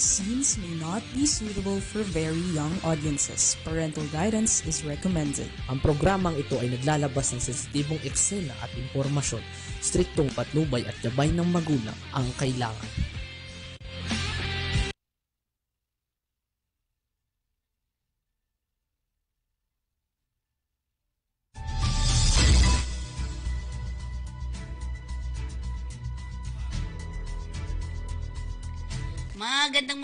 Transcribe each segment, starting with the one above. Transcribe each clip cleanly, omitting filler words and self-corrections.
Scenes may not be suitable for very young audiences. Parental guidance is recommended. Ang programang ito ay naglalabas ng sensitibong eksena at impormasyon. Striktong patnubay at gabay ng magulang ang kailangan.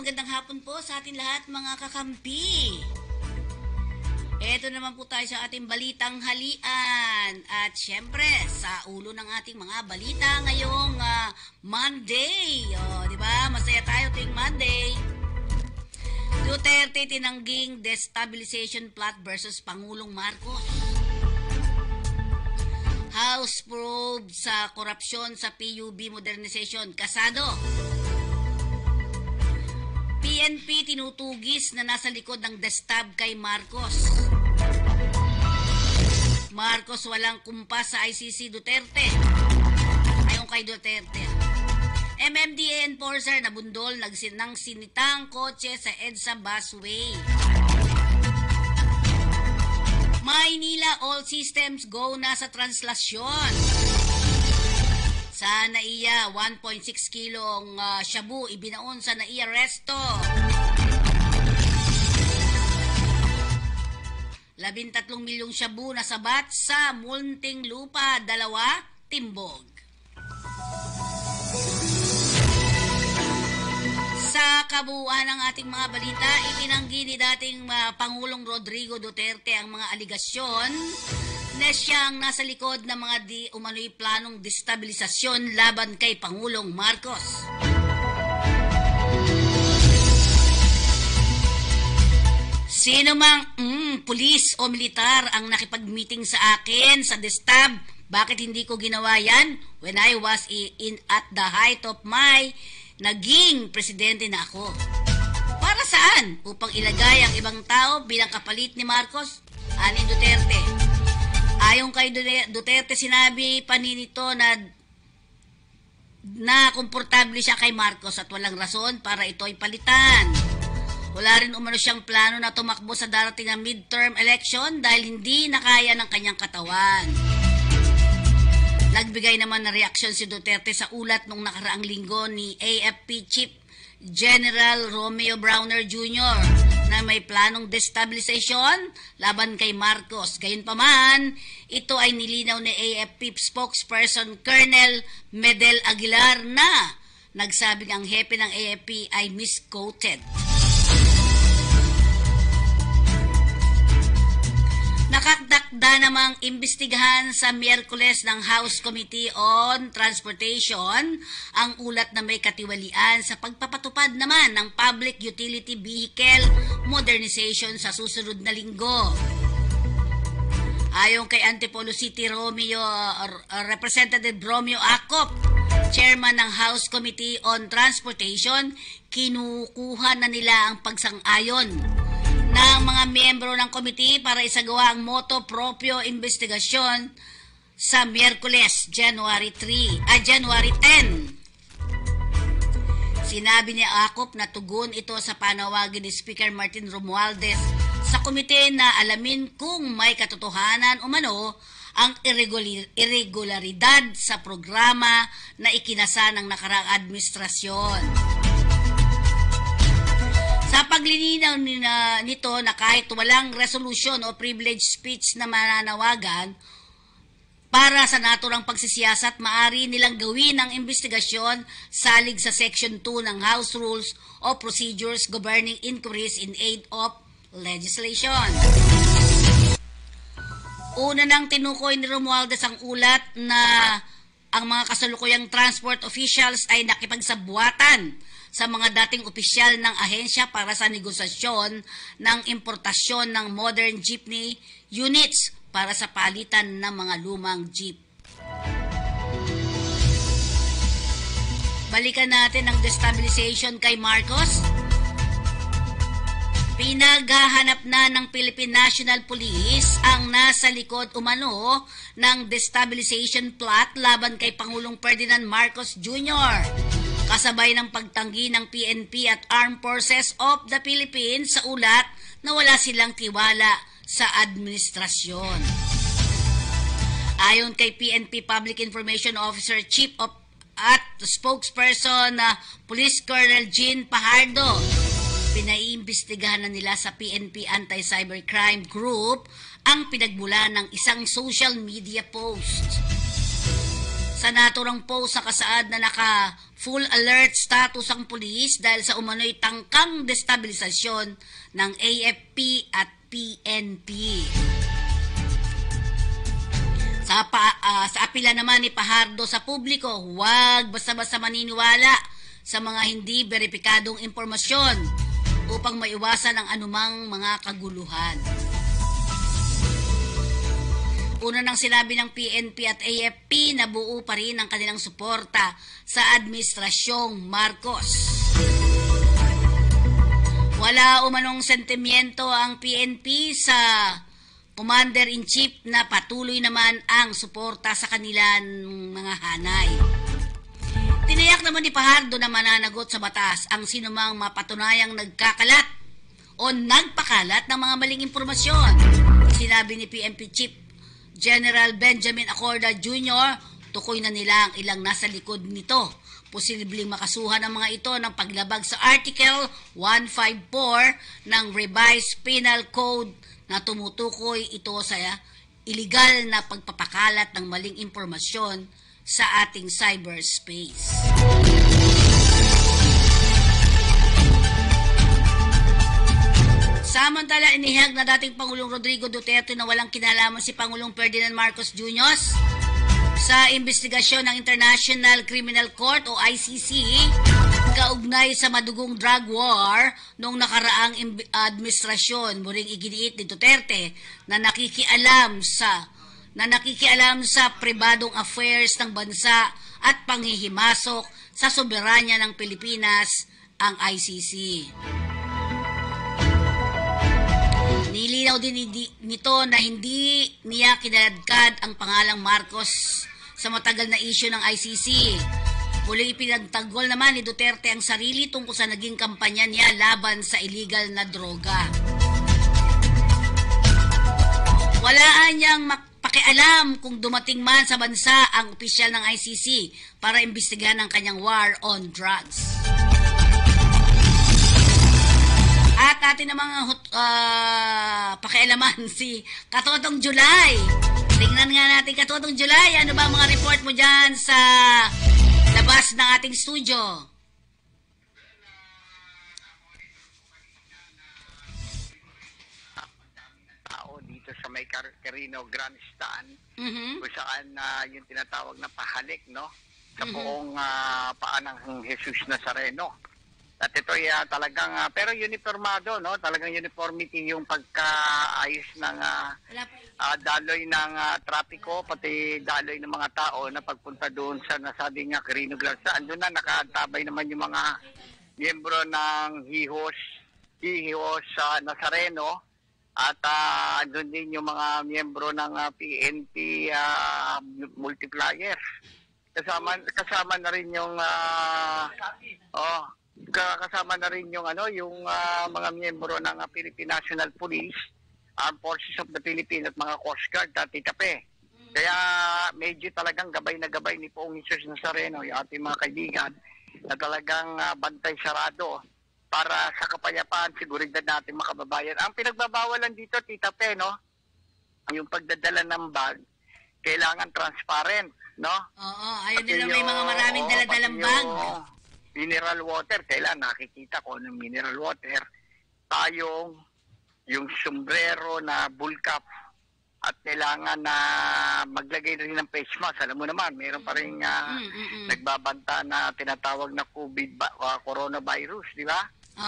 Magandang hapon po sa ating lahat mga kakampi. Ito naman po tayo sa ating balitang halian. At syempre, sa ulo ng ating mga balita ngayong Monday. Di ba? Masaya tayo ting Monday. Duterte tinangging destabilization plot versus Pangulong Marcos. House probe sa korupsyon sa PUB modernization. Kasado. PNP tinutugis na nasa likod ng destab kay Marcos. Marcos walang kumpas sa ICC Duterte. Ayon kay Duterte. MMDA enforcer na bundol ng sinitang kotse sa EDSA busway. Maynila all systems go na sa translasyon. Sa NAIA, 1.6 kilong shabu ibinaon sa NAIA Resto. 13 milyong shabu na sabat sa Muntinlupa, 2 timbog. Sa kabuuan ng ating mga balita, itinanggi ni dating Pangulong Rodrigo Duterte ang mga aligasyon na siyang nasa likod ng mga umano'y planong destabilisasyon laban kay Pangulong Marcos. Sino mang pulis o militar ang nakipag-meeting sa akin sa destab, bakit hindi ko ginawa yan when I was at the height of my naging presidente na ako? Para saan? Upang ilagay ang ibang tao bilang kapalit ni Marcos? Alin Duterte? Ayon kay Duterte, sinabi pa nito na komportable siya kay Marcos at walang rason para ito ay palitan. Wala rin umano siyang plano na tumakbo sa darating na midterm election dahil hindi nakaya ng kanyang katawan. Nagbigay naman ng reaksyon si Duterte sa ulat nung nakaraang linggo ni AFP Chief General Romeo Browner Jr. na may planong destabilization laban kay Marcos. Gayunpaman, ito ay nilinaw ni AFP spokesperson Colonel Medel Aguilar na nagsabing ang hepe ng AFP ay misquoted. Nakakdakda namang imbestigahan sa Miyerkules ng House Committee on Transportation ang ulat na may katiwalian sa pagpapatupad naman ng Public Utility Vehicle Modernization sa susunod na linggo. Ayon kay Antipolo City Representative Romeo Acop, Chairman ng House Committee on Transportation, kinukuha na nila ang pagsang-ayon ng mga miyembro ng komite para isagawa ang motu proprio investigasyon sa Miyerkules, January 10. Sinabi ni Acop na tugon ito sa panawagan ni Speaker Martin Romualdez sa komite na alamin kung may katotohanan umano ang irregularidad sa programa na ikinasa ng nakaraang administrasyon. Sa paglilinaw nito na kahit walang resolution o privilege speech na mananawagan para sa naturang pagsisiyasat, maaari nilang gawin ang investigasyon salig sa Section 2 ng House Rules of Procedures governing inquiries in aid of legislation. Una nang tinukoy ni Romualdez ang ulat na ang mga kasalukuyang transport officials ay nakipagsabuatan sa mga dating opisyal ng ahensya para sa negosasyon ng importasyon ng modern jeepney units para sa palitan ng mga lumang jeep. Balikan natin ang destabilization kay Marcos. Pinaghahanap na ng Philippine National Police ang nasa likod umano ng destabilization plot laban kay Pangulong Ferdinand Marcos Jr. kasabay ng pagtanggi ng PNP at Armed Forces of the Philippines sa ulat na wala silang tiwala sa administrasyon. Ayon kay PNP Public Information Officer Chief of at spokesperson na Police Colonel Jean Pajardo, pinaiimbestigahan na nila sa PNP Anti-Cybercrime Group ang pinagmula ng isang social media post. Sa naturang post sa kasaad na naka full alert status ang pulis dahil sa umano'y tangkang destabilisasyon ng AFP at PNP. Sa apila naman ni Pajardo sa publiko, huwag basta-basta maniniwala sa mga hindi beripikadong impormasyon upang maiwasan ang anumang mga kaguluhan. Una nang sinabi ng PNP at AFP na buo pa rin ang kanilang suporta sa Administrasyong Marcos. Wala umanong sentimiento ang PNP sa Commander-in-Chief na patuloy naman ang suporta sa kanilang mga hanay. Tiniyak naman ni Pajardo na mananagot sa batas ang sinumang mapatunayang nagkakalat o nagpakalat ng mga maling impormasyon. Sinabi ni PNP Chief General Benjamin Acorda Jr., tukoy na nila ang ilang nasa likod nito. Posibleng makasuhan ang mga ito ng paglabag sa Article 154 ng Revised Penal Code na tumutukoy ito sa illegal na pagpapakalat ng maling impormasyon sa ating cyberspace. Samantala, inihag na dating Pangulong Rodrigo Duterte na walang kinalaman si Pangulong Ferdinand Marcos Jr. sa investigasyon ng International Criminal Court o ICC kaugnay sa madugong drug war noong nakaraang administrasyon. Muling iginiit ni Duterte na nakikialam sa pribadong affairs ng bansa at panghihimasok sa soberanya ng Pilipinas ang ICC. Nilinaw din nito na hindi niya kinaladkad ang pangalang Marcos sa matagal na isyu ng ICC. Muling ipinagtanggol naman ni Duterte ang sarili tungkol sa naging kampanya niya laban sa illegal na droga. Wala niyang pakialam kung dumating man sa bansa ang opisyal ng ICC para imbestigahan ang kanyang war on drugs. At atin namang pakialaman si Katotong July. Tingnan nga natin, Katotong July, ano ba mga report mo dyan sa labas ng ating studio? Tao dito sa may Carino Grandstand, kung saan yung tinatawag na pahalik, no? Sa buong paanang Jesus Nazareno. At ito talagang, pero uniformado, no? Talagang uniformity yung pagkaayos ng daloy ng trapiko, pati daloy ng mga tao na pagpunta doon sa nasabing Carino Grandstand. Doon na nakatabay naman yung mga miyembro ng Hihos Nazareno at doon din yung mga miyembro ng PNP multipliers. Kasama na rin yung kasama na rin yung mga miyembro ng Philippine National Police, Armed Forces of the Philippines at mga Coast Guard at Itape. Kaya medyo talagang gabay na gabay ni Poong Jesus Nazareno, yung ating mga kaibigan, na talagang bantay sarado para sa kapayapaan, seguridad natin mga kababayan. Ang pinagbabawalan dito, Tita Pe, no? Yung pagdadala ng bag, kailangan transparent, no? Oo, ayun nila may mga maraming daladalang bag. Mineral water, kailan nakikita ko ng mineral water, tayong, yung sombrero na bull cap, at kailangan na maglagay rin ng face mask. Alam mo naman, mayroon pa rin nagbabanta na tinatawag na coronavirus, di ba?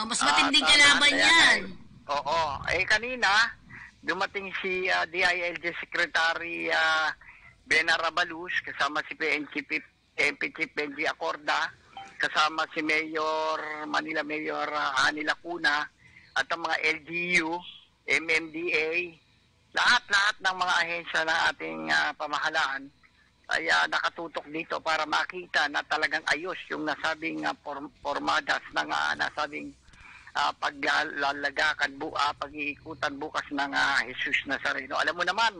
Mas matinding kalaban yan. Oo. Kanina, dumating si DILG Secretary Bena Rabalus, kasama si PNP Chief Benji Acorda, kasama si Manila Mayor Hani Lacuna at ang mga LGU, MMDA, lahat ng mga ahensya ng ating pamahalaan ay nakatutok dito para makita na talagang ayos yung nasabing formadas ng nasabing paglalagakan, pag-iikutan bukas ng Jesus Nazareno. Alam mo naman,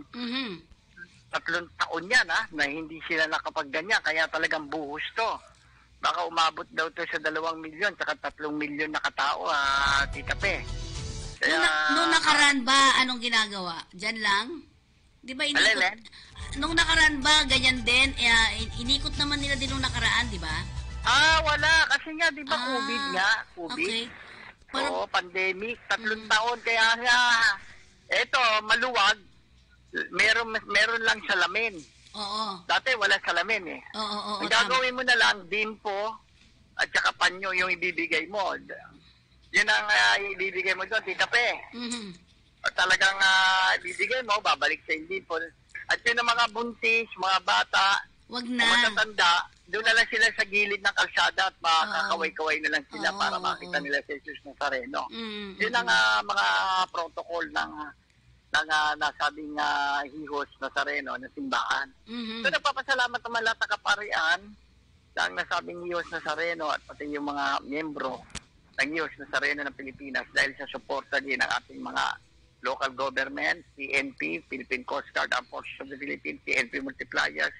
3 taon yan na hindi sila nakapagganyan, kaya talagang buhos to. Baka umabot daw to sa 2 milyon, saka 3 milyon na katao, Tita Pe. Kaya, nung nakaraan ba, anong ginagawa? Diyan lang? Di ba inikot? Nung nakaraan ba, ganyan din? Inikot naman nila din nung nakaraan, di ba? Wala. Kasi nga, di ba, COVID nga? COVID. Okay. Oo, pandemic. 3 taon. Kaya nga, eto, maluwag. Meron lang salamin. Oo. Dati wala salamin eh. Oo. Ang gagawin mo na lang, dimpo, at saka panyo yung ibibigay mo. Yun ang ibibigay mo doon, Tita Pe. At talagang ibibigay mo, babalik sa dimpo. At yun ang mga buntis, mga bata, wag na. Matatanda, doon na lang sila sa gilid ng kalsada at makakaway-kaway na lang sila para makita nila si Jesus Nazareno. Yun ang mga protocol ng nasabing Hihos Nazareno na simbahan. So nagpapasalamat naman lahat ng kaparian ng nasabing Hihos Nazareno at pati yung mga miyembro ng Hihos Nazareno ng Pilipinas dahil sa suporta din ng ating mga local government, PNP, Philippine Coast Guard, Armed Forces of the Philippines, PNP Multipliers,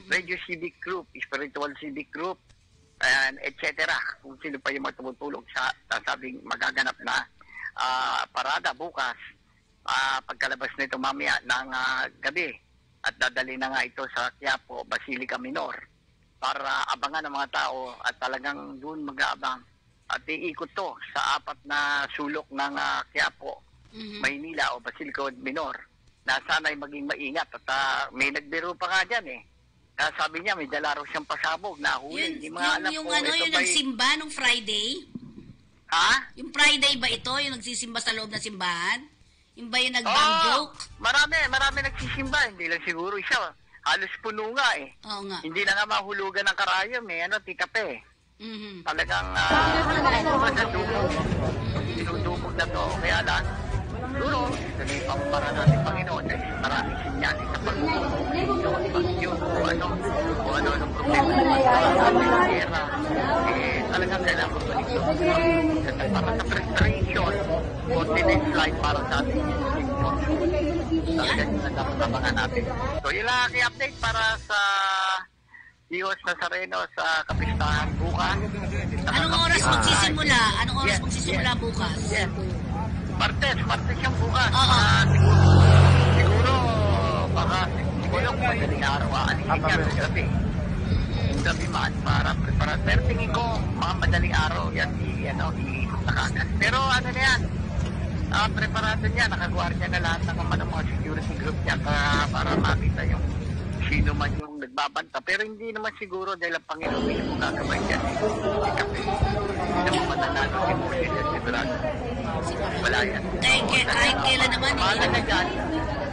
Radio Civic Group, Spiritual Civic Group, and etc. Kung sino pa yung matutulong sa nasabing magaganap na parada bukas, pagkalabas nito mamaya ng gabi at dadali na nga ito sa Quiapo, Basilica Minor para abangan ng mga tao at talagang doon mag-aabang at iikot to sa 4 na sulok ng Quiapo, Maynila o Basilica Minor na sana'y maging maingat at may nagbiro pa nga dyan eh. Sabi niya may dala raw siyang pasabog na huli. Yung nagsimba nung Friday? Ha? Yung Friday ba ito? Yung nagsisimba sa loob ng simbahan? Yung ba yung nag-bang Marami nagsisimba. Hindi lang siguro isa. Halos puno nga eh. Oo nga. Hindi na nga mahulugan ng karayom eh. Tita Pe. Talagang dinudumog na to. Kaya lang, siguro, ito na yung pampara natin Panginoon dahil maraming sinyalis sa pag-yun o ano problema sa pera. Talagang kailangan ko balik para sa frustration continent life para sa ating talagang yung nagpapabangan natin. So yun lang ang update para sa Hihos Nazareno sa kapistahan bukas. Anong oras magsisimula? Bukas? Yes. Martes yung bukas. Siguro madaling araw, alisin ka ng gabi man para prepara. Pero tingin ko, mga madaling araw yan, iikot na kagad. Pero ano na yan, preparado niya, nakagwardiya na lahat ng mga security group niya para makita yung sino man yung nagbabanta. Pero hindi naman siguro dahil ang Panginoon may gagabay yan. Hindi naman matanalo si Moses at si Brado. Wala yan. Kahit kailan naman. Mahal na dyan.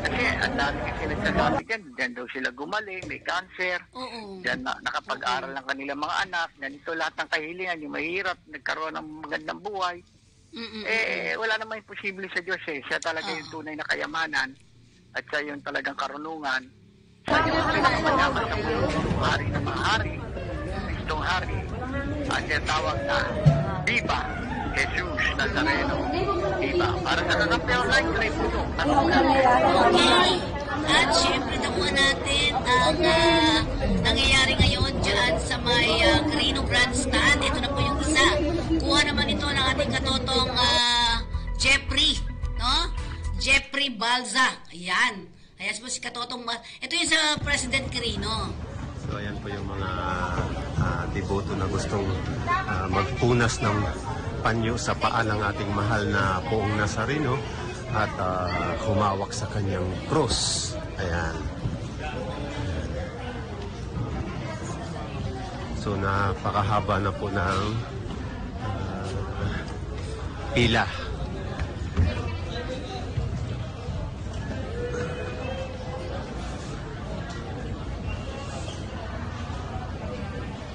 Kasi ang dami kasi nagsasabi dyan. Dyan daw sila gumaling, may cancer. Dyan nakapag-aral ng kanilang mga anak. Ganito lahat ng kahilingan. Yung mahirap, nagkaroon ng magandang buhay. Wala naman imposible sa Diyos eh. Siya talaga yung tunay na kayamanan. At siya yung talagang karunungan. Siya yung pinakamayaman sa mundo. Hari na mga hari. Kristong hari. At siya tawag na Viva Jesus Nazareno. Viva. Para sa Kakampi Online, Gray Puno. Okay. At syempre nakuha natin ang nangyayari ngayon dyan sa may Carino Grandstand. Ito na po yung isa. Kuha naman ito ng ating katotong Jeffrey. No? Jeffrey Balza. Ayan. Ayan po si katotong. Ito yung sa President Carino. So ayan po yung mga deboto na gustong magpunas ng panyo sa paa ng ating mahal na Poong Nazareno at humawak sa kanyang cross. Ayan. So napakahaba na po ng pila.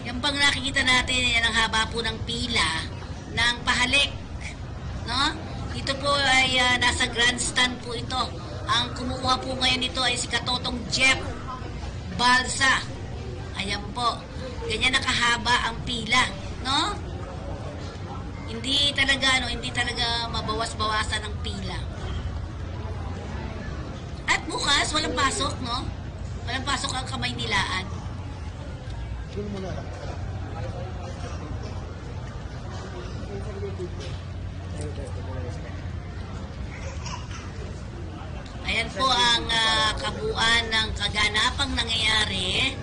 Yan pang nakikita natin, yan ang haba po ng pila ng pahalik. No? Ito po ay nasa grandstand po ito. Ang kumukuha po ngayon ito ay si Katotong Jeff balsa. Ayan po. Ganyan nakahaba ang pila, no? Hindi talaga mabawas-bawasan ang pila. At bukas, walang pasok, no? Walang pasok ang Kamaynilaan. Ayan po ang kabuuan ng kaganapang nangyayari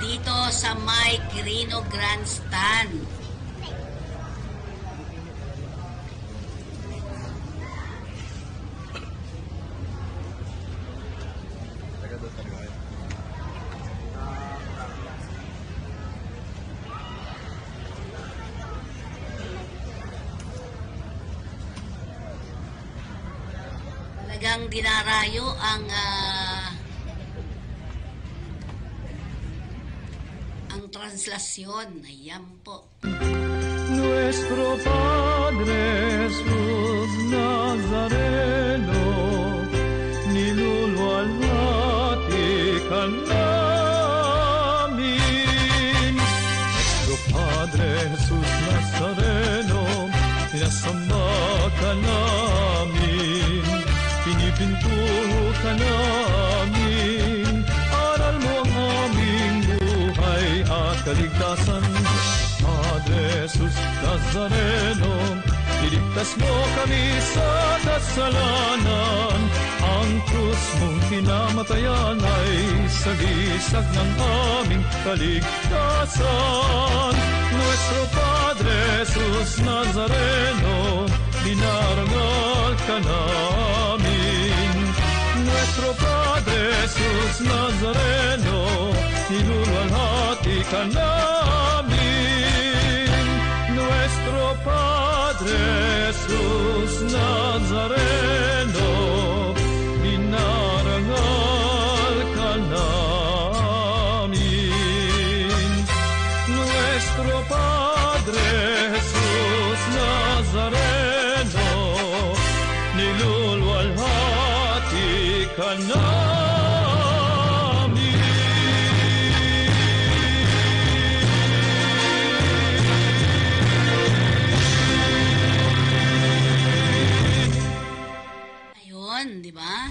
dito sa may Quirino Grandstand. Talagang dinarayo ang translasyon. Ayan po. Nuestro Padre Jesús Nazareno, niluluwalhati ka namin. Nuestro Padre Jesús Nazareno, pinasamba ka namin. Pinipinto ka namin, aral mo ang aming buhay at kaligtasan. Padre Jesus Nazareno, iligtas mo kami sa kasalanan. Ang krus mong pinamatayan ay sagisag ng aming kaligtasan. Nuestro Padre Jesus Nazareno, dinarangal ka namin. Nuestro Padre Jesus Nazareno, niluluwalhati ka namin. Nuestro Padre Jesus Nazareno, dinarangal ka namin. Nuestro Padre Jesus Nazareno, niluluwalhati ka namin. Ayun, di ba?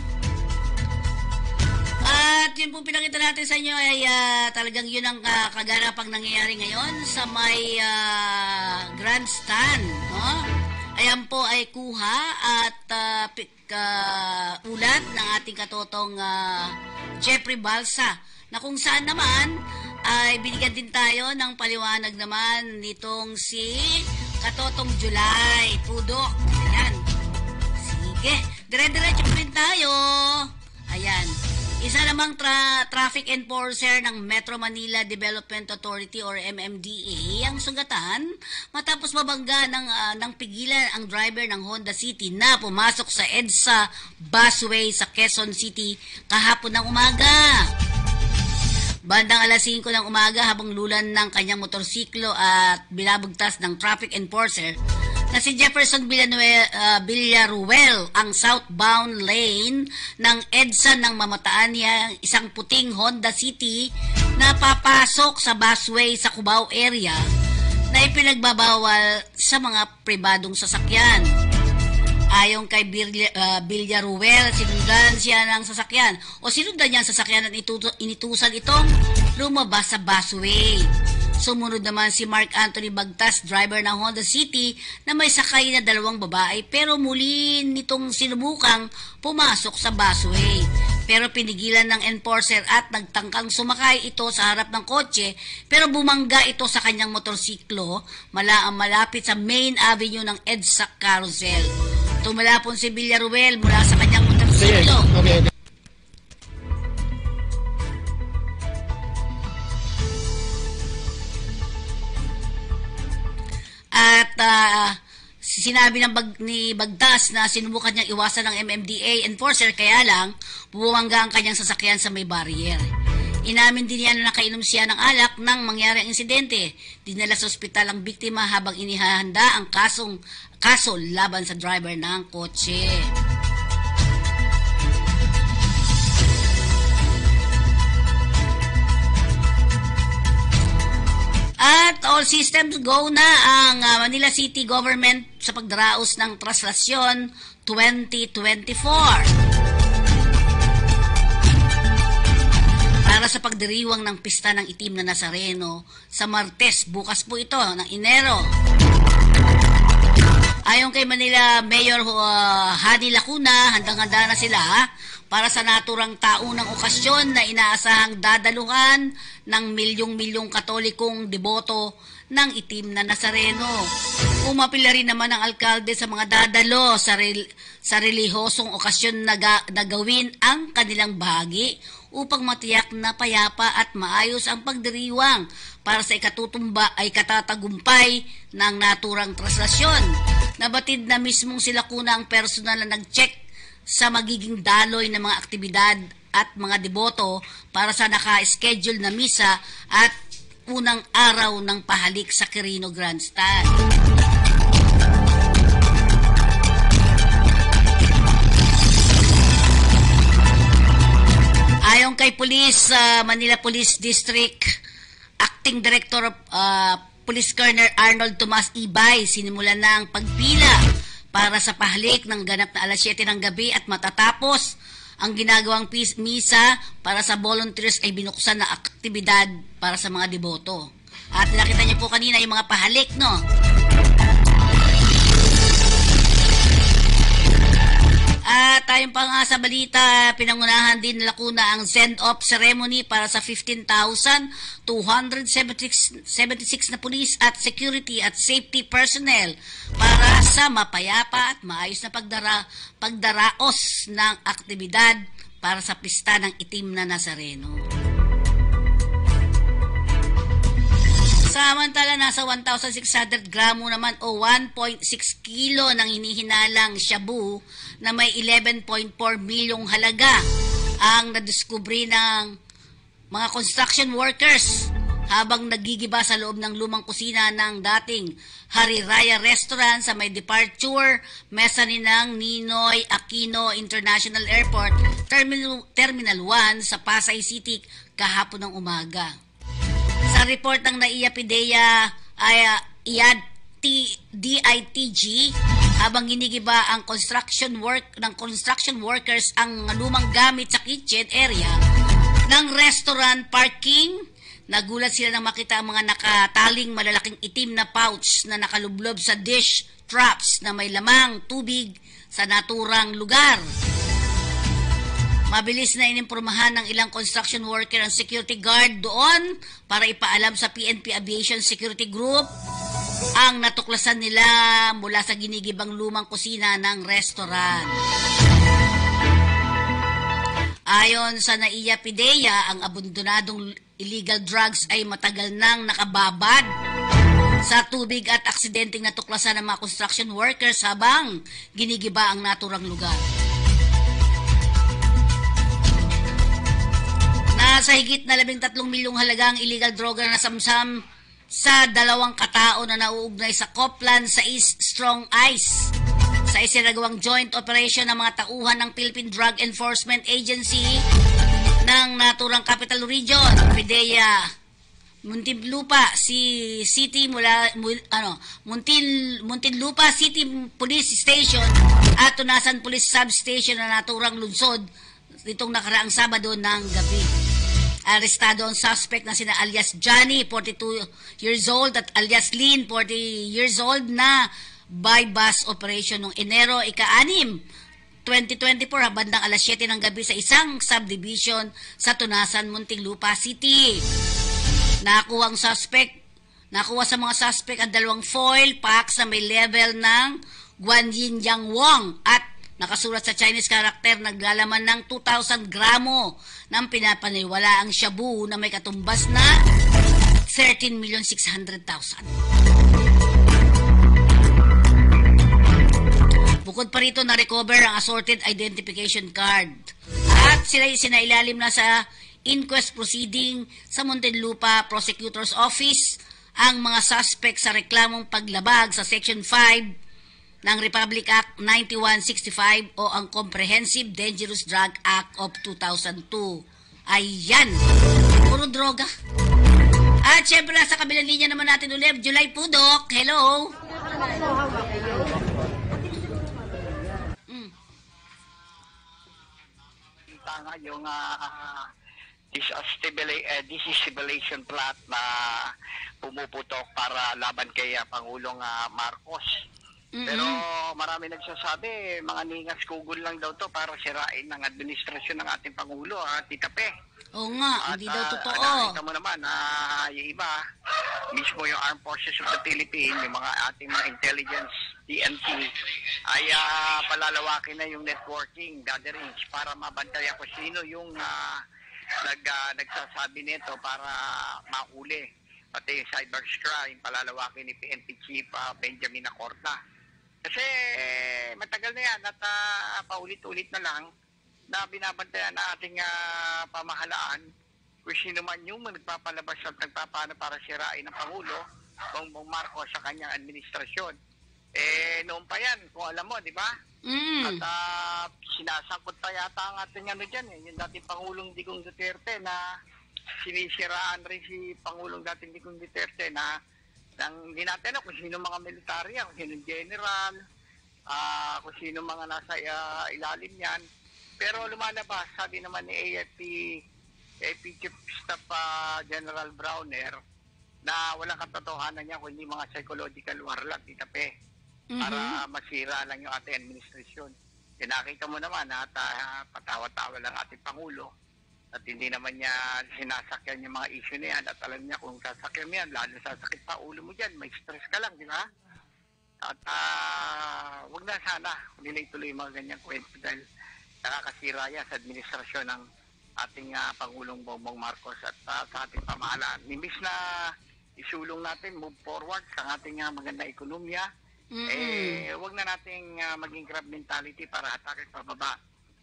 At yun pong pinakita natin sa inyo ay talagang yun ang kaganapang nangyayari ngayon sa may grandstand, no? Ayan po ay kuha at ulat ng ating katotong Jeffrey Balsa, na kung saan naman ay binigyan din tayo ng paliwanag naman nitong si Katotong July Pudok. Ayan. Sige, dire-diretso rin tayo. Ayan. Isa namang traffic enforcer ng Metro Manila Development Authority or MMDA ang sugatan matapos mabangga ng pigilan ang driver ng Honda City na pumasok sa EDSA busway sa Quezon City kahapon ng umaga. Bandang alas 5 ng umaga habang lulan ng kanyang motorsiklo at binabugtas ng traffic enforcer na si Jefferson Villaruel ang southbound lane ng EDSA nang mamataan niya isang puting Honda City na papasok sa busway sa Cubao area na ipinagbabawal sa mga pribadong sasakyan. Ayon kay Villaruel, sinundan siya ng sasakyan o sinundan niya ang sasakyan at initusan itong lumabas sa busway. Sumunod naman si Mark Anthony Bagtas, driver ng Honda City na may sakay na dalawang babae pero muli nitong sinubukang pumasok sa busway. Pero pinigilan ng enforcer at nagtangkang sumakay ito sa harap ng kotse pero bumangga ito sa kanyang motorsiklo malapit sa main avenue ng EDSA Carousel. Tumalapon si Villaruel mula sa kanyang motorsiklo. Okay. At sinabi ni Bagtas na sinubukan niyang iwasan ng MMDA enforcer kaya lang bumangga ang kanyang sasakyan sa may barrier. Inamin din niya na nakainom siya ng alak nang mangyari ang insidente. Dinala sa ospital ang biktima habang inihahanda ang kaso laban sa driver ng kotse. systems go na ang Manila City Government sa pagdaraos ng Traslasyon 2024. Para sa pagdiriwang ng pista ng itim na Nazareno sa Martes, bukas po ito, ng Enero. Ayon kay Manila Mayor Hadi Lacuna, handang-handa na sila para sa naturang taunang okasyon na inaasahang dadaluhan ng milyong-milyong katolikong deboto ng itim na Nazareno. Umapila rin naman ang alkalde sa mga dadalo sa relihosong okasyon na gawin ang kanilang bahagi upang matiyak na payapa at maayos ang pagdiriwang para sa ikatatagumpay ng naturang traslasyon. Nabatid na mismong sila kuna ang personal na nag-check sa magiging daloy ng mga aktibidad at mga deboto para sa naka-schedule na misa at unang araw ng pahalik sa Quirino Grandstand. Ayon kay Manila Police District Acting Director Police Colonel Arnold Tomas Ibay, sinimulan na ang pagpila para sa pahalik ng ganap na alas 7 ng gabi at matatapos ang ginagawang misa para sa volunteers ay binuksan na aktibidad para sa mga deboto. At nakita niyo po kanina yung mga pahalik, no? At tayong pa nga sa balita, pinangunahan din ng Lacuna ang send-off ceremony para sa 15,276 na police at security at safety personnel para sa mapayapa at maayos na pagdaraos ng aktibidad para sa pista ng itim na Nazareno. Samantala, nasa 1,600 gramo naman o 1.6 kilo ng hinihinalang shabu na may 11.4 milyong halaga ang nadiskubre ng mga construction workers habang nagigiba sa loob ng lumang kusina ng dating Hariraya Restaurant sa may departure mezzanine ng Ninoy Aquino International Airport, Terminal 1 sa Pasay City kahapon ng umaga. Sa report ng NAIA PIDEA DITG, habang ginigiba ang construction workers ang lumang gamit sa kitchen area ng restaurant parking, nagulat sila nang makita ang mga nakataling malalaking itim na pouch na nakalublob sa dish traps na may lamang tubig sa naturang lugar. Mabilis na inimpormahan ng ilang construction worker ang security guard doon para ipaalam sa PNP Aviation Security Group ang natuklasan nila mula sa ginigibang lumang kusina ng restaurant. Ayon sa NAIA PIDEA, ang abandonadong illegal drugs ay matagal nang nakababad sa tubig at aksidenteng natuklasan ng mga construction workers habang ginigiba ang naturang lugar. Nasa higit na 13 milyong halagang illegal droga na nasamsam sa 2 katao na nauugnay sa Copland sa East Strong Ice. Sa isinagawang joint operation ng mga tauhan ng Philippine Drug Enforcement Agency ng naturang Capital Region, PIDEA, Muntinlupa City Police Station at Tunasan Police Substation na naturang lungsod nitong nakaraang Sabado ng gabi. Arestado ang suspect na sina alias Johnny, 42 years old, at alias Lynn, 40 years old, na by bus operation noong Enero 6, 2024 bandang alas 7 ng gabi sa isang subdivision sa Tunasan, Muntinlupa City. Nakuha sa mga suspect ang 2 foil packs na may level ng Guanyin Yang Wong at nakasulat sa Chinese character, naglalaman ng 2,000 gramo ng pinapaniwalaang shabu na may katumbas na 13,600,000. Bukod pa rito, na-recover ang assorted identification card. At sila sinailalim na sa inquest proceeding sa Muntinlupa Prosecutor's Office ang mga suspect sa reklamong paglabag sa Section 5 ng Republic Act 9165 o ang Comprehensive Dangerous Drug Act of 2002. Ayan, puro droga. At syempre, sa kabilang linya naman natin ulit, July Pudok. Hello. Tanga yung disestabilization plot na pumuputok para laban kay Pangulong Marcos. Pero marami nagsasabi, mga ningas kugol lang daw to para sirain ng administrasyon ng ating Pangulo, Tita Pe. Oo nga, hindi daw totoo. Nakita mo naman, yung iba, mismo yung Armed Forces of the Philippines, yung mga ating mga intelligence, TNT, ay palalawakin na yung networking gatherings para mabantayan kung sino yung nagsasabi nito para mahuli. Pati yung cybercrime, palalawakin ni PNP Chief Benjamin Acorta. Kasi matagal na yan at paulit-ulit na lang na binabantayan na ating pamahalaan kung sino man yung nagpapalabas at nagpapano para sirain ng Pangulo, Bongbong Marcos sa kanyang administrasyon. Noon pa yan, kung alam mo, di ba? At sinasangkot pa yata ang ating dyan, yung dating Pangulong Digong Duterte na sinisiraan rin si Pangulong dating Digong Duterte na hindi natin kung sino mga militarya, kung sino general, kung sino mga nasa ilalim yan. Pero lumalabas, sabi naman ni AFP Chief Staff General Browner, na walang katotohanan niya kung hindi mga psychological war lang, Tita Pe, para masira lang yung ating administrasyon. Nakita mo naman at patawa-tawa lang ating Pangulo at hindi naman niya sinasakyan yung mga issue na yan at alam niya kung sasakyan mo yan, lalo sasakit pa ulo mo dyan, may stress ka lang, di ba? At wag na sana nilay-tuloy yung mga ganyang kwento dahil nakakasira yan sa administrasyon ng ating Pangulong Bongbong Marcos at sa ating pamahalaan. Imbis na isulong natin, move forward sa ating magandang ekonomiya, wag na nating maging grab mentality para hatakin pababa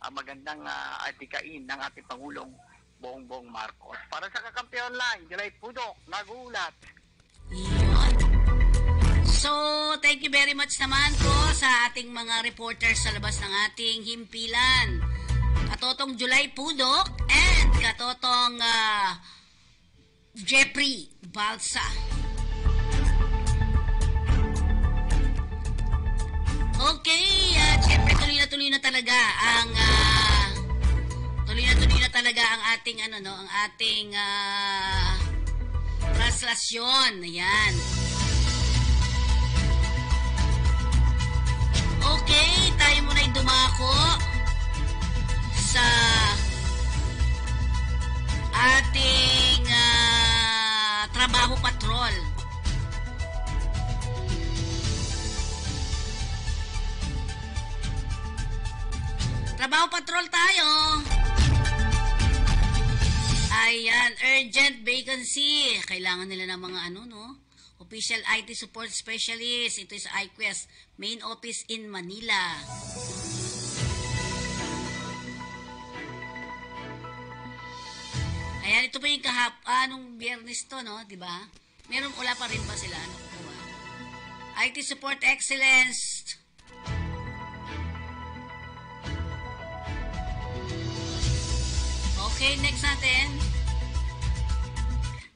ang magandang atikain ng ating Pangulong Bongbong Marcos. Para sa Kakampi Online, July Pudok, nagulat. So, thank you very much naman po sa ating mga reporters sa labas ng ating himpilan. Katotong July Pudok and katotong Jeffrey Balsa. Okay, syempre tuloy na talaga ang ating ang ating translasyon. Ayan. Okay, tayo muna dumako sa ating trabaho patrol. Trabaho patrol tayo. Ayan, urgent vacancy. Kailangan nila ng mga official IT support specialist. Ito is iQuest main office in Manila. Ayan, ito pa yung nung Biyernes to, no? Diba? Meron, wala pa rin ba sila? IT support excellence. Okay, next natin.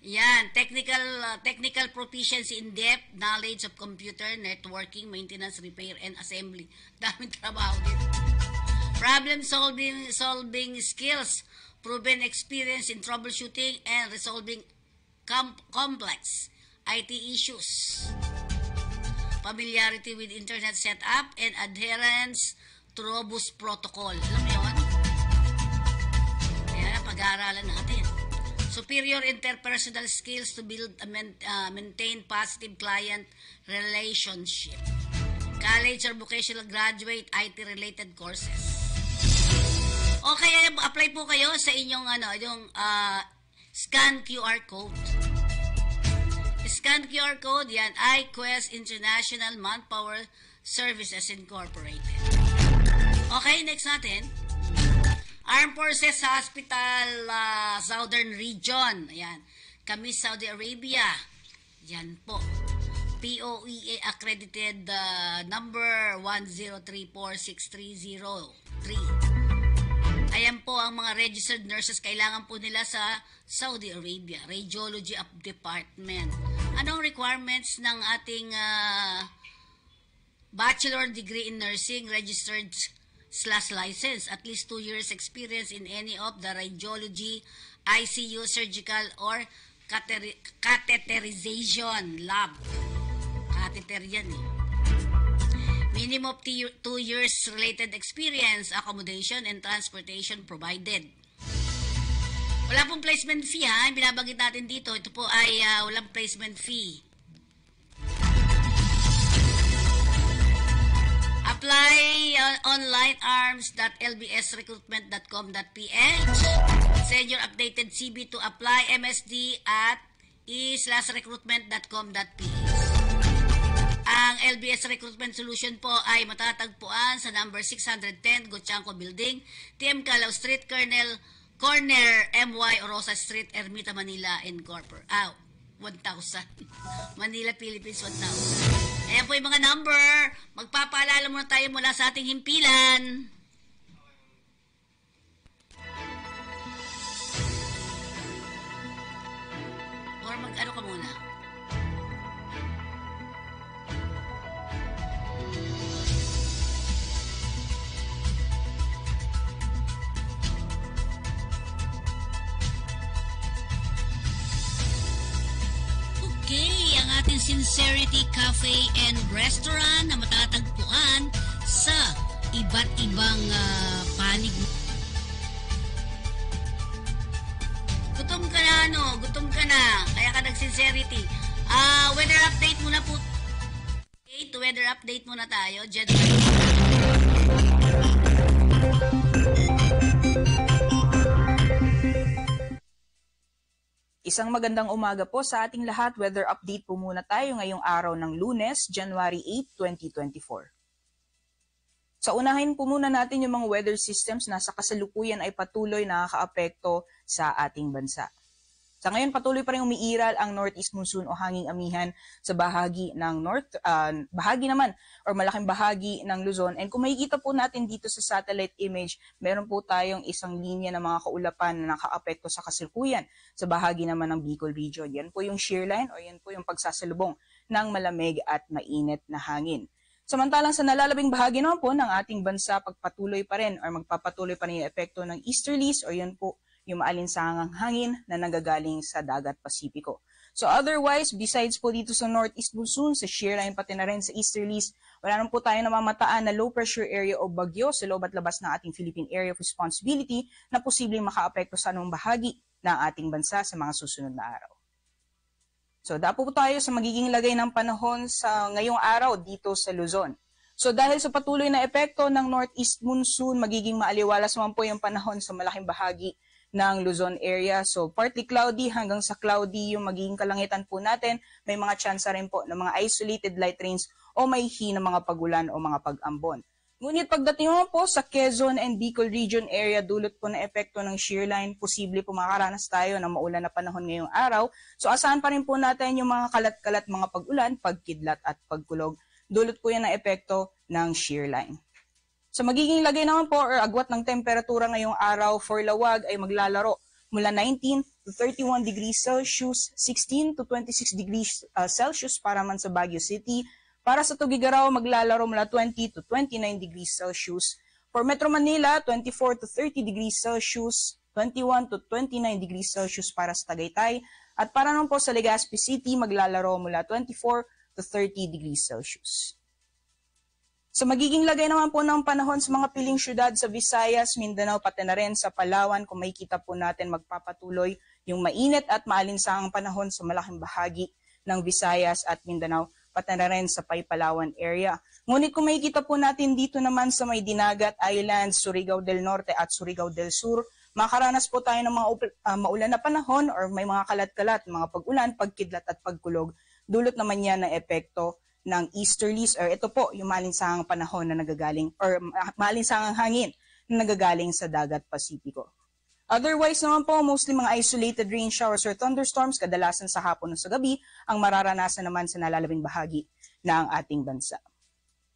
Yan, technical proficiency in depth knowledge of computer, networking, maintenance, repair, and assembly. Daming trabaho dito. Problem solving skills, proven experience in troubleshooting and resolving complex IT issues. Familiarity with internet setup and adherence to robust protocol. Alam mo yun? Ayan, pag-aaralan natin. Superior interpersonal skills to build and maintain positive client relationship. College or vocational graduate IT-related courses. Okay, apply po kayo sa inyong yung scan QR code. Scan QR code, yan, iQuest International Manpower Services Incorporated. Okay, next natin. Armed Forces Hospital Southern Region. Ayan. Kami Saudi Arabia. Yan po. POEA accredited number 1034630. Ayan po ang mga registered nurses kailangan po nila sa Saudi Arabia, Radiology Department. Anong requirements ng ating bachelor degree in nursing registered /license? At least 2 years experience in any of the radiology, ICU, surgical, or catheterization lab. Catheter yan eh. Minimum of 2 years related experience, accommodation, and transportation provided. Wala pong placement fee ha. Binabanggit natin dito. Ito po ay walang placement fee. Apply online arms.lbsrecruitment.com.ph. Send your updated CV to apply MSD at e/recruitment.com.ph. Ang LBS Recruitment Solution po ay matatagpuan sa number 610 Gochanco Building, TM Calao Street, Corner MY Orosa Street, Ermita, Manila, Incorporated. 1,000. Manila, Philippines, 1,000. Ayan po yung mga number. Magpapaalala muna tayo mula sa ating himpilan. Or mag-ano ka muna? Okay, ang ating Sincerity Cafe and Restaurant na matatagpuan sa iba't ibang panig. Gutom ka na, no? Gutom ka na. Kaya ka nag-Sincerity. Weather update muna po. Okay, to weather update muna tayo. Isang magandang umaga po sa ating lahat. Weather update po muna tayo ngayong araw ng Lunes, January 8, 2024. Sa unahin po muna natin yung mga weather systems na sa kasalukuyan ay patuloy nakakaapekto sa ating bansa. Sa ngayon, patuloy pa rin umiiral ang northeast monsoon o hanging amihan sa bahagi ng malaking bahagi ng Luzon. And kung makikita po natin dito sa satellite image, meron po tayong isang linya ng mga kaulapan na nakaapekto sa kasalukuyan sa bahagi naman ng Bicol region. Yan po yung shear line o yan po yung pagsasalubong ng malamig at mainit na hangin. Samantalang sa nalalabing bahagi naman po ng ating bansa, magpatuloy pa rin yung epekto ng easterlies o yan po yung maalinsangang hangin na nanggagaling sa dagat Pasipiko. So otherwise, besides po dito sa northeast monsoon, sa shear line pati na rin sa easterlies, wala naman po tayo namamataan na low pressure area o bagyo sa loob at labas ng ating Philippine Area of Responsibility na posibleng makaapekto sa anong bahagi ng ating bansa sa mga susunod na araw. So dapo po tayo sa magiging lagay ng panahon sa ngayong araw dito sa Luzon. So dahil sa patuloy na epekto ng northeast monsoon, magiging maaliwalas naman po yung panahon sa malaking bahagi ng Luzon area. So partly cloudy hanggang sa cloudy yung magiging kalangitan po natin. May mga tsansa rin po ng mga isolated light rains o may hinang mga pagulan o mga pag-ambon. Ngunit pagdating mo po sa Quezon and Bicol region area, dulot po ng epekto ng shear line, posible po makaranas tayo ng maulan na panahon ngayong araw. So asahan pa rin po natin yung mga kalat-kalat mga pag-ulan, pagkidlat at pagkulog. Dulot po yan ng epekto ng shear line. Sa magiging lagay naman po or agwat ng temperatura ngayong araw for Lawag ay maglalaro mula 19 to 31 degrees Celsius, 16 to 26 degrees Celsius para man sa Baguio City. Para sa Tugigaraw, maglalaro mula 20 to 29 degrees Celsius. For Metro Manila, 24 to 30 degrees Celsius, 21 to 29 degrees Celsius para sa Tagaytay. At para naman po sa Legazpi City, maglalaro mula 24 to 30 degrees Celsius. Sa magiging lagay naman po ng panahon sa mga piling syudad sa Visayas, Mindanao, pati na rin sa Palawan, kung makikita po natin magpapatuloy yung mainit at maalinsangang panahon sa malaking bahagi ng Visayas at Mindanao, pati na rin sa Palawan area. Ngunit kung makikita po natin dito naman sa may Dinagat Islands, Surigao del Norte at Surigao del Sur, makaranas po tayo ng mga maulan na panahon or may mga kalat-kalat, mga pag-ulan, pagkidlat at pagkulog. Dulot naman yan na epekto ng easterlies or ito po yung maalinsangang panahon na nagagaling or maalinsangang hangin na nagagaling sa dagat Pasipiko. Otherwise naman po, mostly mga isolated rain showers or thunderstorms kadalasan sa hapon o sa gabi ang mararanasan naman sa nalalabing bahagi ng ating bansa.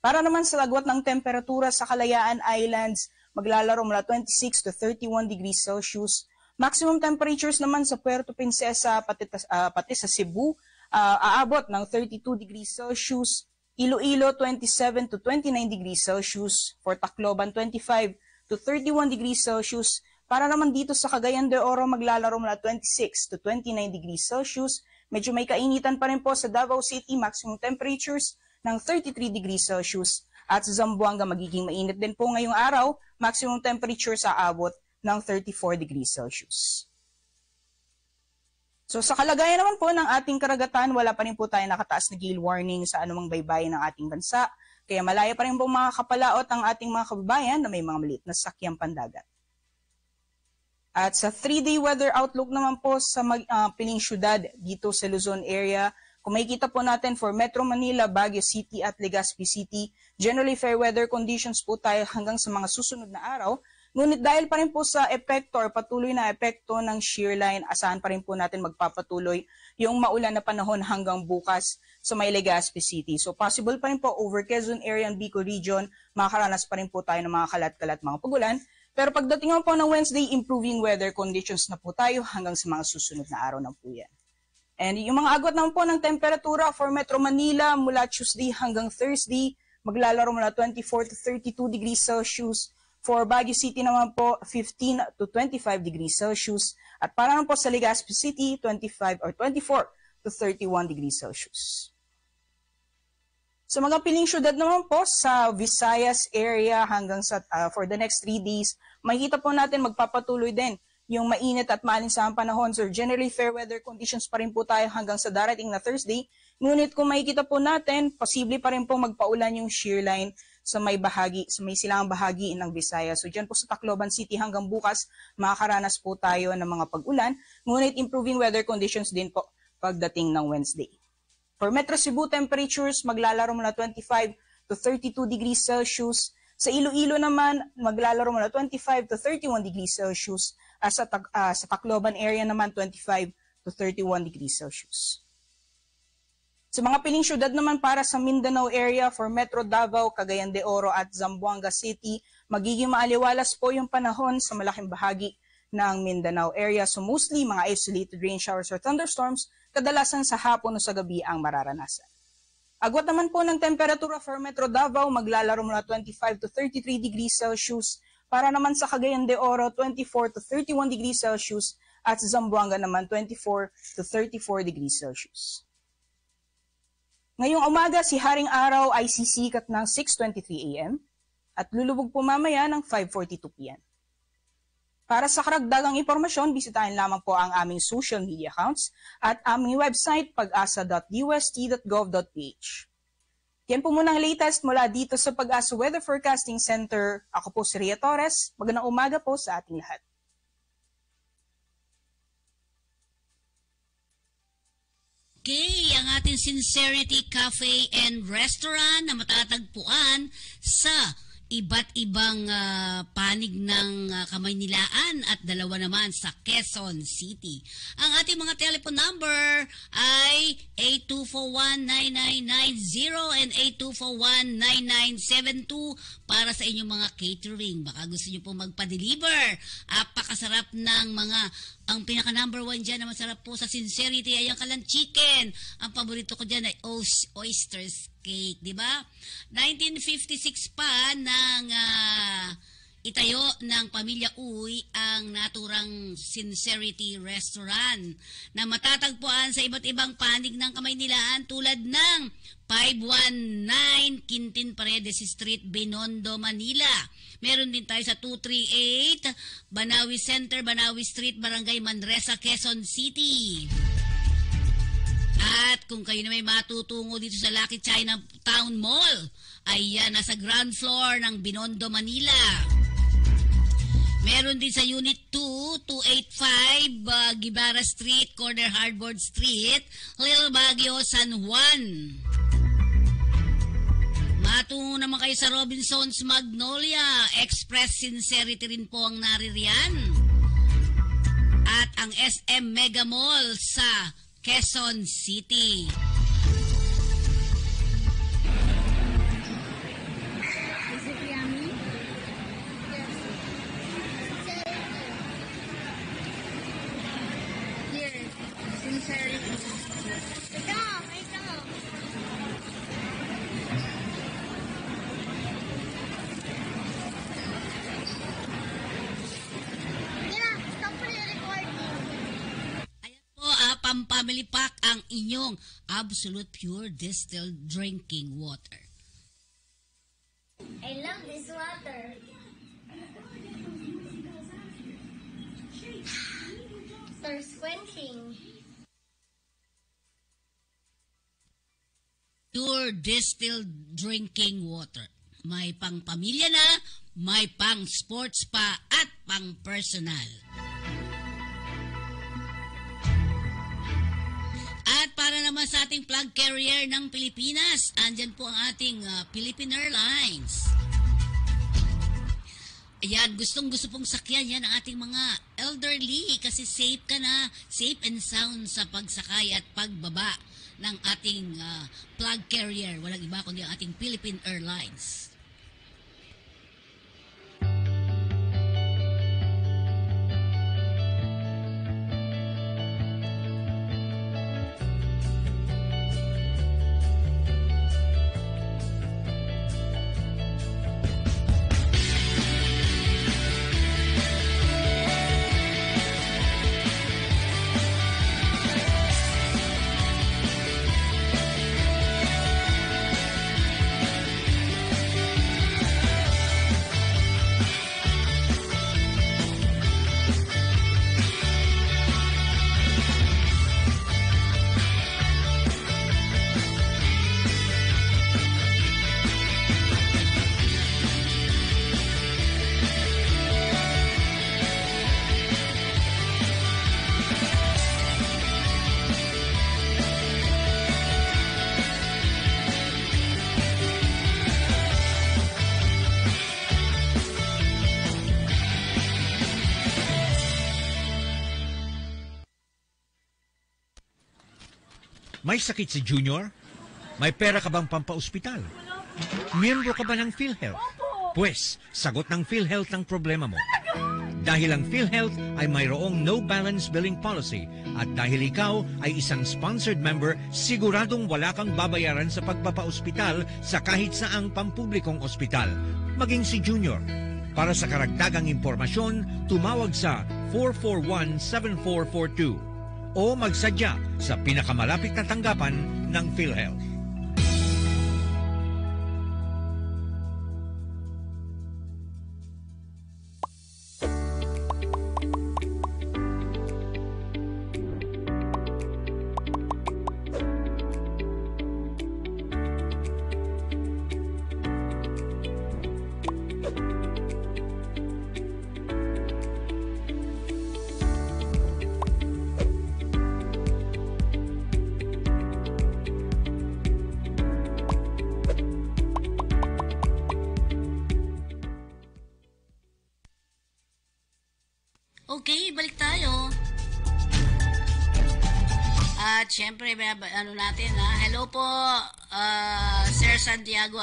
Para naman sa lagwat ng temperatura sa Kalayaan Islands, maglalaro mula 26 to 31 degrees Celsius. Maximum temperatures naman sa Puerto Princesa pati sa Cebu aabot ng 32 degrees Celsius. Iloilo 27 to 29 degrees Celsius. For Tacloban 25 to 31 degrees Celsius. Para naman dito sa Cagayan de Oro maglalaro mula 26 to 29 degrees Celsius. Medyo may kainitan pa rin po sa Davao City, maximum temperatures ng 33 degrees Celsius. At sa Zamboanga magiging mainit din po ngayong araw, maximum temperature sa aabot ng 34 degrees Celsius. So sa kalagayan naman po ng ating karagatan, wala pa rin po tayo nakataas na gale warning sa anumang baybayin ng ating bansa. Kaya malaya pa rin po makakapalaot ang ating mga kababayan na may mga maliit na sakyang pandagat. At sa 3-day weather outlook naman po sa piling syudad dito sa Luzon area, kung makikita po natin for Metro Manila, Baguio City at Legazpi City, generally fair weather conditions po tayo hanggang sa mga susunod na araw. Ngunit dahil pa rin po sa epekto or patuloy na epekto ng shear line, asahan pa rin po natin magpapatuloy yung maulan na panahon hanggang bukas sa may Legazpi City. So possible pa rin po over Quezon area and Bicol region, makakaranas pa rin po tayo ng mga kalat-kalat mga pagulan. Pero pagdating po ng Wednesday, improving weather conditions na po tayo hanggang sa mga susunod na araw na po yan. And yung mga agwat naman po ng temperatura for Metro Manila mula Tuesday hanggang Thursday, maglalaro mula 24 to 32 degrees Celsius. For Baguio City naman po, 15 to 25 degrees Celsius. At para naman po sa Legazpi City, 25 or 24 to 31 degrees Celsius. Sa mga piling syudad naman po sa Visayas area hanggang sa for the next 3 days, makikita po natin magpapatuloy din yung mainit at maalinsahang panahon. So generally fair weather conditions pa rin po tayo hanggang sa darating na Thursday. Ngunit kung makikita po natin, posible pa rin po magpaulan yung shear line sa may silangang bahagi ng Visayas. So dyan po sa Tacloban City hanggang bukas, makakaranas po tayo ng mga pag-ulan. Ngunit improving weather conditions din po pagdating ng Wednesday. For Metro Cebu, temperatures maglalaro mula 25 to 32 degrees Celsius. Sa Iloilo naman, maglalaro mula 25 to 31 degrees Celsius. Sa Tacloban area naman, 25 to 31 degrees Celsius. Sa mga piling syudad naman para sa Mindanao area for Metro Davao, Cagayan de Oro at Zamboanga City, magiging maaliwalas po yung panahon sa malaking bahagi ng Mindanao area. So mostly mga isolated rain showers or thunderstorms, kadalasan sa hapon o sa gabi ang mararanasan. Agwat naman po ng temperatura for Metro Davao, maglalaro mula 25 to 33 degrees Celsius. Para naman sa Cagayan de Oro, 24 to 31 degrees Celsius. At sa Zamboanga naman, 24 to 34 degrees Celsius. Ngayong umaga, si Haring Araw ay sisikat ng 6:23 a.m. at lulubog po mamaya ng 5:42 p.m. Para sa karagdagang impormasyon, bisitahin lamang po ang aming social media accounts at aming website pag-asa.dust.gov.ph. Yan po muna ang latest mula dito sa Pag-asa Weather Forecasting Center. Ako po si Rhea Torres. Magandang umaga po sa ating lahat. Okay, ang ating Sincerity Cafe and Restaurant na matatagpuan sa iba't ibang panig ng Kamaynilaan at dalawa naman sa Quezon City. Ang ating mga telephone number ay 8241-9990 and 8241-9972 para sa inyong mga catering. Baka gusto nyo pong magpa-deliver. Apakasarap ng ang pinaka-number 1 dyan na masarap po sa Sincerity ay ang kalan chicken. Ang paborito ko dyan ay oysters cake, di ba? 1956 pa ng itayo ng Pamilya Uy ang naturang Sincerity Restaurant na matatagpuan sa iba't ibang panig ng Kamaynilaan tulad ng 519 Quintin Paredes Street, Binondo, Manila. Meron din tayo sa 238 Banawi Center, Banawi Street, Barangay Manresa, Quezon City. At kung kayo na may matutungo dito sa Lucky Chinatown Mall, ayan, nasa ground floor ng Binondo, Manila. Meron din sa Unit 2, 285 Guevara Street, Corner Hardboard Street, Little Baguio, San Juan. Matungo naman kayo sa Robinson's Magnolia. Express Sincerity rin po ang naririyan. At ang SM Mega Mall sa Quezon City. Pampamily Pack ang inyong absolute pure distilled drinking water. I love this water. Thirst quenching. Pure distilled drinking water. May pang pamilya na, may pang sports pa at pang personal. At para naman sa ating flag carrier ng Pilipinas, andyan po ang ating Philippine Airlines. Ayan, gustong-gusto pong sakyan yan ang ating mga elderly kasi safe ka na, safe and sound sa pagsakay at pagbaba ng ating flag carrier. Walang iba kundi ang ating Philippine Airlines. May sakit si Junior? May pera ka bang pampaospital? Miyembro ka ba ng PhilHealth? Pwes, sagot ng PhilHealth ang problema mo. Dahil ang PhilHealth ay mayroong no balance billing policy at dahil ikaw ay isang sponsored member, siguradong wala kang babayaran sa pagpapaospital sa kahit saang pampublikong ospital, maging si Junior. Para sa karagdagang impormasyon, tumawag sa 441-7442 o magsadya sa pinakamalapit na tanggapan ng PhilHealth. Okay, balik tayo. At syempre, ano natin, hello po, Sir Santiago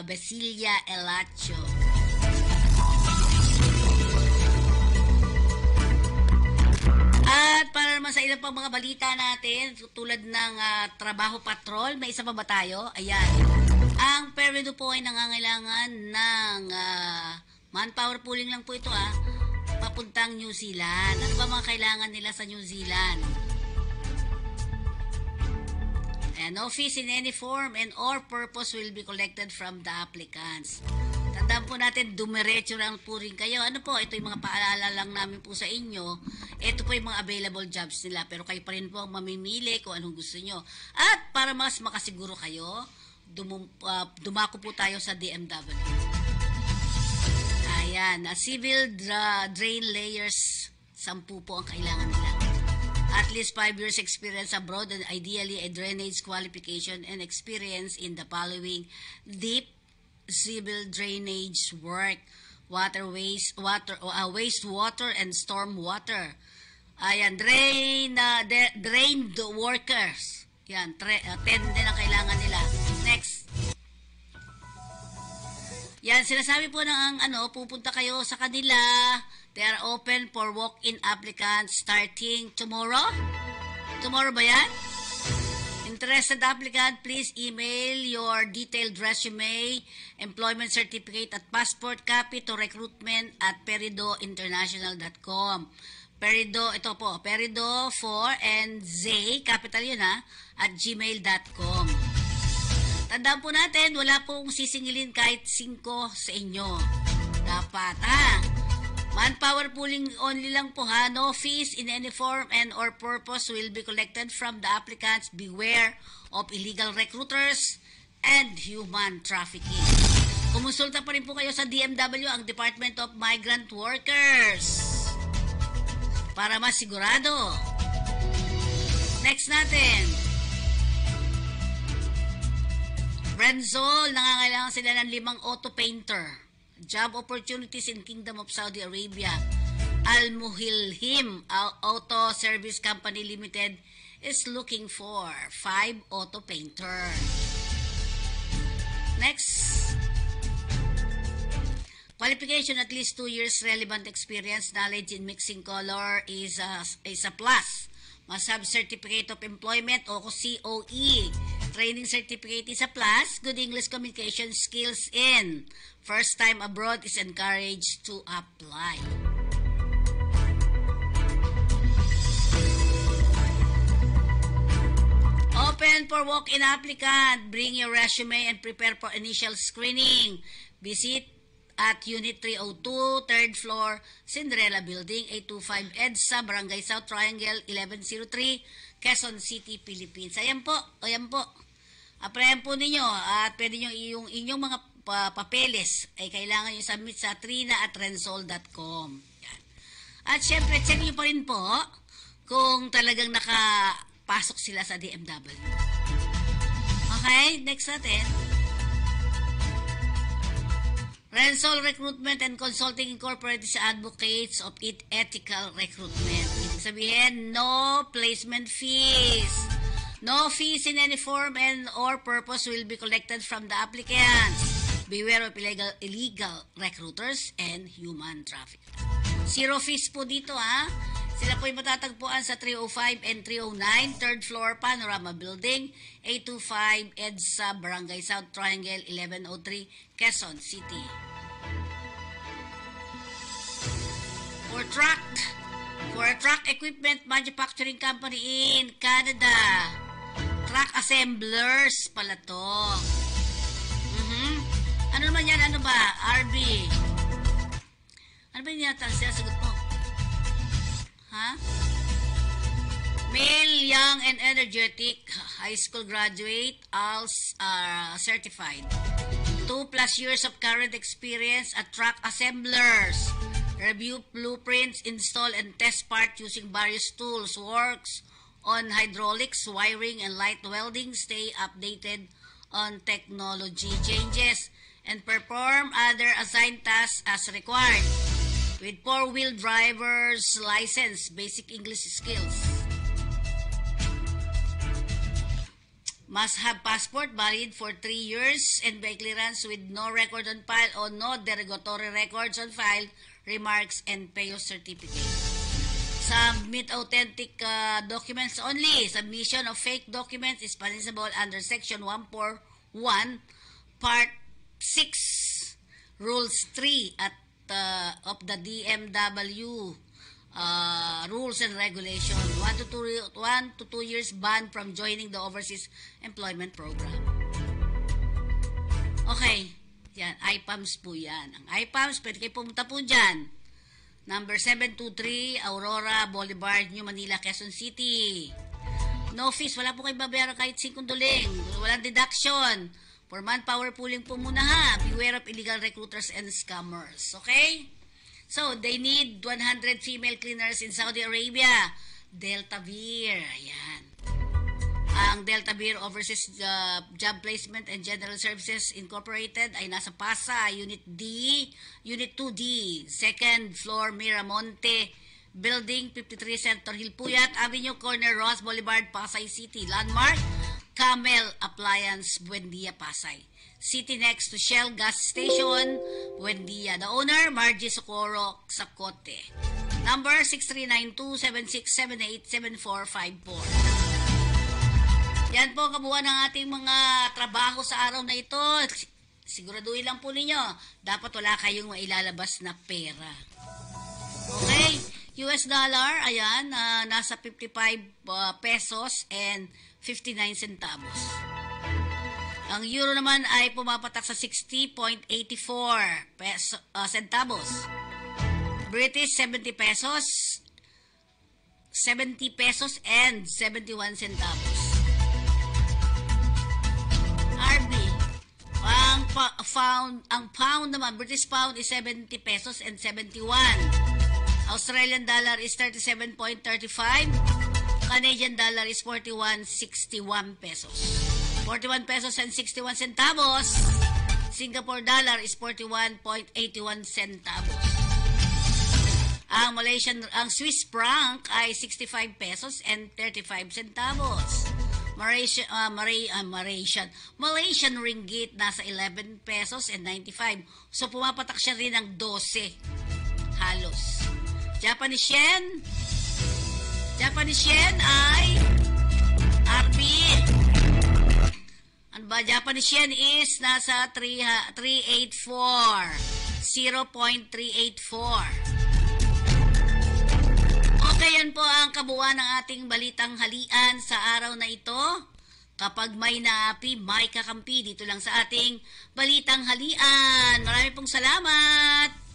Basilia Elacho. At para naman sa ilang pang mga balita natin, tulad ng Trabaho Patrol, may isa pa ba tayo? Ayan. Ang Peredo po ay nangangailangan ng manpower pooling lang po ito papuntang New Zealand. Ano ba mga kailangan nila sa New Zealand? No fees in any form and or purpose will be collected from the applicants. Tandaan po natin, dumiretso lang po rin kayo. Ano po, ito yung mga paalala lang namin po sa inyo. Ito po yung mga available jobs nila. Pero kayo pa rin po ang mamimili kung anong gusto nyo. At para mas makasiguro kayo, dumako po tayo sa DMW. Ayan, civil drain layers, 10 po ang kailangan nila. At least 5 years experience abroad and ideally a drainage qualification and experience in the following: deep civil drainage work, wastewater and storm water. Ayan, drained workers. Yan, 10 din ang kailangan nila. Next. Yan, sinasabi po ng pupunta kayo sa kanila. They are open for walk-in applicants starting tomorrow. Tomorrow ba yan? Interested applicant, please email your detailed resume, employment certificate at passport copy to recruitment@peridointernational.com. Perido, ito po, Perido4 and Zay, capital yun ha, at gmail.com. Tandaan po natin, wala pong sisingilin kahit 5 sa inyo. Dapat ha. Manpower pooling only lang po ha. No fees in any form and or purpose will be collected from the applicants. Beware of illegal recruiters and human trafficking. Kumonsulta pa rin po kayo sa DMW, ang Department of Migrant Workers, para mas sigurado. Next natin. Renzol, nangangailangan sila ng 5 auto painter. Job opportunities in Kingdom of Saudi Arabia. Al Muhilhim Auto Service Company Limited is looking for 5 auto painter. Next. Qualification, at least 2 years relevant experience, knowledge in mixing color is a plus. Must have certificate of employment o COE. Training certificate is a plus. Good English communication skills in. First time abroad is encouraged to apply. Open for walk-in applicant. Bring your resume and prepare for initial screening. Visit at Unit 302, 3rd floor, Cinderella Building, 825 EDSA, Barangay South Triangle, 1103, Quezon City, Philippines. Ayan po. Applyan po ninyo at pwede nyo yung inyong mga papeles ay kailangan nyo submit sa trina@rensol.com. Yan. At syempre, check nyo pa rin po kung talagang nakapasok sila sa DMW. Okay, next natin. Rensol Recruitment and Consulting Incorporated sa advocates of ethical recruitment. Ibig sabihin, no placement fees. No fees in any form and or purpose will be collected from the applicants. Beware of illegal recruiters and human trafficking. Zero fees po dito ha. Sila po ay matatagpuan sa 305 and 309, 3rd floor, Panorama Building, 825 EDSA, Barangay South Triangle, 1103, Quezon City. For a truck equipment manufacturing company in Canada. Truck assemblers pala to. Ano naman yan? Ano ba? RB. Ano ba yung sinasagot mo? Ha? Male, young, and energetic, high school graduate, ALS certified. 2+ years of current experience at truck assemblers. Review blueprints, install and test part using various tools. Works on hydraulics, wiring, and light welding. Stay updated on technology changes and perform other assigned tasks as required. With 4-wheel driver's license, basic English skills. Must have passport valid for 3 years and by clearance with no record on file or no derogatory records on file, remarks, and PAYO certificate. Submit authentic documents only. Submission of fake documents is punishable under Section 141, Part 6, Rules 3 of the DMW Rules and Regulations. 1 to 2 years ban from joining the Overseas Employment Program. Okay. Yan, IPAMS po yan. Ang IPAMS, pwede kayo pumunta po dyan. Number 723, Aurora Boulevard, New Manila, Quezon City. No fees, wala po kayo babayaran kahit 5 duling. Walang deduction. For manpower pooling po muna ha. Beware of illegal recruiters and scammers. Okay? So, they need 100 female cleaners in Saudi Arabia. Delta Beer. Ayan. Ang Delta Beer Overseas Job Placement and General Services Incorporated ay nasa Pasa, Unit 2D, 2nd floor, Miramonte Building, 53 Center Hill, Puyat Avenue, corner Ross Boulevard, Pasay City. Landmark, Camel Appliance, Buendia, Pasay City, next to Shell Gas Station, Buendia. The owner, Margie Socorro Sacote. Number 6392-7678-7454. Yan po kabuuan ng ating mga trabaho sa araw na ito. Siguraduhin lang po ninyo, dapat wala kayong mailalabas na pera. Okay? US dollar, ayan, nasa 55 pesos and 59 centavos. Ang euro naman ay pumapatak sa 60.84 centavos. British 70 pesos and 71 centavos. RB, ang pound naman, British pound is 70 pesos and 71. Australian dollar is 37.35. Canadian dollar is 41.61 pesos. 41 pesos and 61 centavos. Singapore dollar is 41.81 centavos. Ang Swiss franc ay 65 pesos and 35 centavos. Malaysian ringgit nasa 11 pesos and 95. So pumapatak siya rin ng 12 halos. Japanese yen ay RB. Ano ba? Japanese yen is nasa 384. 0.384. Okay, yan po ang kabuuan ng ating balitang halian sa araw na ito. Kapag may naapi, may kakampi dito lang sa ating balitang halian. Marami pong salamat!